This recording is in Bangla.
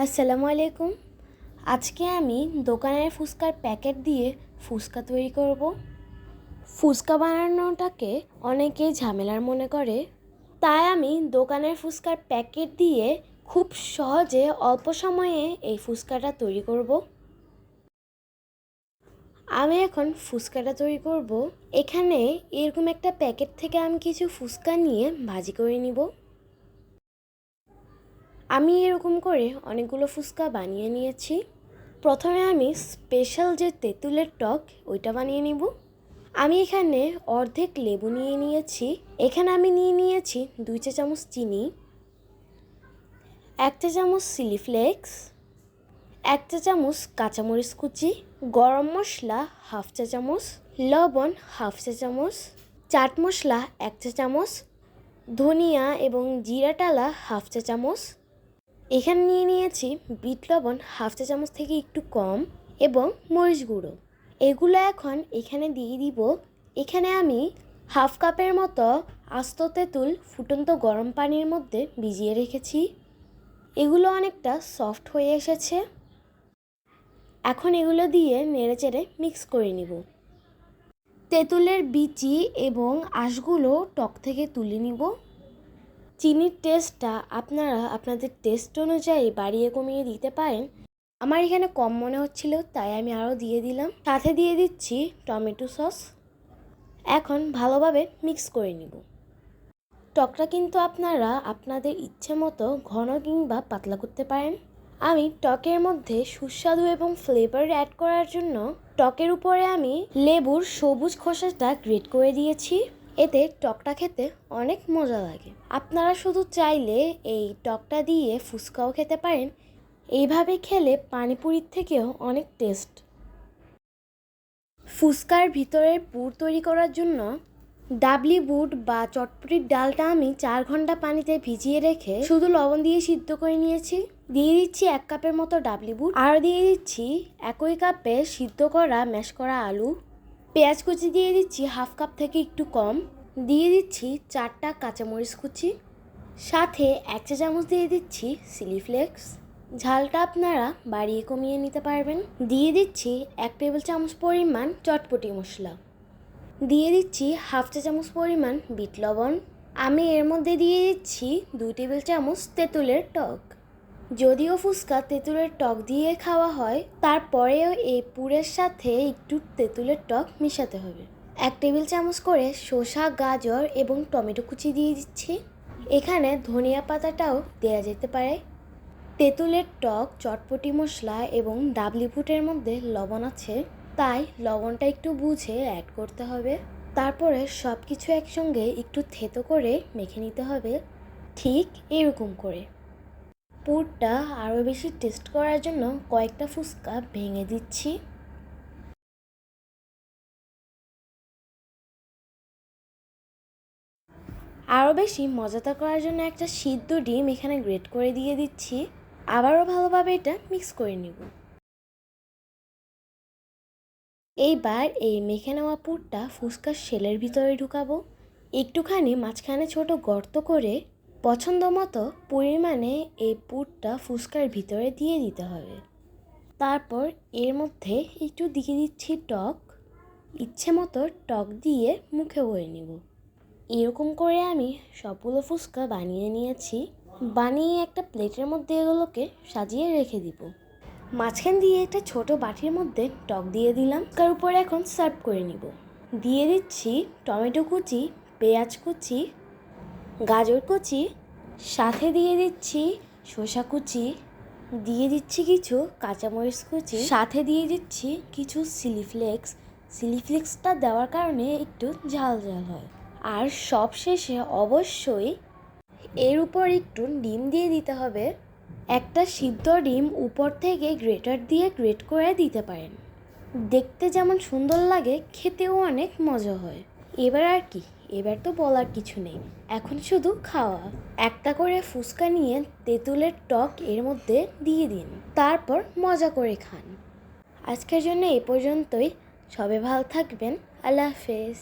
আসসালামু আলাইকুম। আজকে আমি দোকানের ফুচকার প্যাকেট দিয়ে ফুচকা তৈরি করব। ফুচকা বানানোটাকে অনেকে ঝামেলার মনে করে, তাই আমি দোকানের ফুচকার প্যাকেট দিয়ে খুব সহজে অল্প সময়ে এই ফুচকাটা তৈরি করব। আমি এখন ফুচকাটা তৈরি করব। এখানে এরকম একটা প্যাকেট থেকে আমি কিছু ফুচকা নিয়ে ভাজি করে নিব। আমি এরকম করে অনেকগুলো ফুচকা বানিয়ে নিয়েছি। প্রথমে আমি স্পেশাল যে তেঁতুলের টক ওইটা বানিয়ে নিব। আমি এখানে অর্ধেক লেবু নিয়ে নিয়েছি। এখানে আমি নিয়ে নিয়েছি 2 চা চামচ চিনি, 1 চা চামচ চিলি ফ্লেক্স, 1 চা চামচ কাঁচামরিচ কুচি, গরম মশলা 1/2 চা চামচ, লবণ 1/2 চা চামচ, চাট মশলা 1 চা চামচ, ধনিয়া এবং জিরা টালা 1/2 চা চামচ। এখানে নিয়ে নিয়েছি বিট লবণ 1/2 চা চামচ থেকে একটু কম এবং মরিচ গুঁড়ো। এগুলো এখন এখানে দিয়ে দিব। এখানে আমি 1/2 কাপের মতো আস্ত তেঁতুল ফুটন্ত গরম পানির মধ্যে ভিজিয়ে রেখেছি। এগুলো অনেকটা সফট হয়ে এসেছে। এখন এগুলো দিয়ে নেড়েচেড়ে মিক্স করে নিব। তেঁতুলের বিচি এবং আঁশগুলো টক থেকে তুলে নিব। চিনির টেস্টটা আপনারা আপনাদের টেস্ট অনুযায়ী বাড়িয়ে কমিয়ে দিতে পারেন। আমার এখানে কম মনে হচ্ছিল, তাই আমি আরও দিয়ে দিলাম। সাথে দিয়ে দিচ্ছি টমেটো সস। এখন ভালোভাবে মিক্স করে নিব। টকটা কিন্তু আপনারা আপনাদের ইচ্ছে মতো ঘন কিংবা পাতলা করতে পারেন। আমি টকের মধ্যে সুস্বাদু এবং ফ্লেভার অ্যাড করার জন্য টকের উপরে আমি লেবুর সবুজ খোসাটা গ্রেট করে দিয়েছি। এতে টকটা খেতে অনেক মজা লাগে। আপনারা শুধু চাইলে এই টকটা দিয়ে ফুচকাও খেতে পারেন। এইভাবে খেলে পানিপুরির থেকেও অনেক টেস্ট। ফুচকার ভিতরের পুর তৈরি করার জন্য ডাবলি বুট বা চটপটির ডালটা আমি 4 ঘন্টা পানিতে ভিজিয়ে রেখে শুধু লবণ দিয়ে সিদ্ধ করে নিয়েছি। দিয়ে দিচ্ছি 1 কাপের মতো ডাবলি বুট, আর দিয়ে দিচ্ছি একই কাপে সিদ্ধ করা ম্যাশ করা আলু। পেঁয়াজ কুচি দিয়ে দিচ্ছি 1/2 কাপ থেকে একটু কম। দিয়ে দিচ্ছি 4টা কাঁচামরিচ কুচি। সাথে 1 চা চামচ দিয়ে দিচ্ছি চিলি ফ্লেক্স। ঝালটা আপনারা বাড়িয়ে কমিয়ে নিতে পারবেন। দিয়ে দিচ্ছি 1 টেবিল চামচ পরিমাণ চটপটি মশলা। দিয়ে দিচ্ছি 1/2 চা চামচ পরিমাণ বিট লবণ। আমি এর মধ্যে দিয়ে দিচ্ছি 2 টেবিল চামচ তেঁতুলের টক। যদিও ফুচকা তেঁতুলের টক দিয়ে খাওয়া হয়, তারপরেও এই পুরের সাথে একটু তেঁতুলের টক মেশাতে হবে। 1 টেবিল চামচ করে শসা, গাজর এবং টমেটো কুচি দিয়ে দিচ্ছি। এখানে ধনিয়া পাতাটাও দেওয়া যেতে পারে। তেঁতুলের টক, চটপটি মশলা এবং ডাবলি বুটের মধ্যে লবণ আছে, তাই লবণটা একটু বুঝে অ্যাড করতে হবে। তারপরে সব কিছু একসঙ্গে একটু থেতো করে মেখে নিতে হবে, ঠিক এরকম করে। পুরটা আরও বেশি টেস্ট করার জন্য কয়েকটা ফুচকা ভেঙে দিচ্ছি। আরও বেশি মজাদার করার জন্য একটা সিদ্ধ ডিম এখানে গ্রেট করে দিয়ে দিচ্ছি। আবারও ভালোভাবে এটা মিক্স করে নিব। এইবার এই মেখে নেওয়া পুরটা ফুচকার শেলের ভিতরে ঢুকাবো। একটুখানি মাঝখানে ছোট গর্ত করে পছন্দ মতো পরিমাণে এই পুরটা ফুচকার ভিতরে দিয়ে দিতে হবে। তারপর এর মধ্যে একটু দিয়ে দিচ্ছি টক। ইচ্ছে মতো টক দিয়ে মুখে ভরে নিব। এরকম করে আমি সবগুলো ফুচকা বানিয়ে নিয়েছি। বানিয়ে একটা প্লেটের মধ্যে এগুলোকে সাজিয়ে রেখে দিব। মাঝখান দিয়ে একটা ছোট বাটির মধ্যে টক দিয়ে দিলাম। তার উপরে এখন সার্ভ করে নিব। দিয়ে দিচ্ছি টমেটো কুচি, পেঁয়াজ কুচি, গাজর কুচি, সাথে দিয়ে দিচ্ছি শসা কুচি, দিয়ে দিচ্ছি কিছু কাঁচামরিচ কুচি, সাথে দিয়ে দিচ্ছি কিছু চিলি ফ্লেক্স। চিলি ফ্লেক্সটা দেওয়ার কারণে একটু ঝাল ঝাল হয়। আর সবশেষে অবশ্যই এর উপর একটু ডিম দিয়ে দিতে হবে। একটা সিদ্ধ ডিম উপর থেকে গ্রেটার দিয়ে গ্রেট করে দিতে পারেন। দেখতে যেমন সুন্দর লাগে, খেতেও অনেক মজা হয়। এবার আর কি, এবার তো বলার কিছু নেই, এখন শুধু খাওয়া। একটা করে ফুচকা নিয়ে তেঁতুলের টক এর মধ্যে দিয়ে দিন, তারপর মজা করে খান। আজকের জন্য এই পর্যন্তই। সবাই ভালো থাকবেন। আল্লাহ হাফেজ।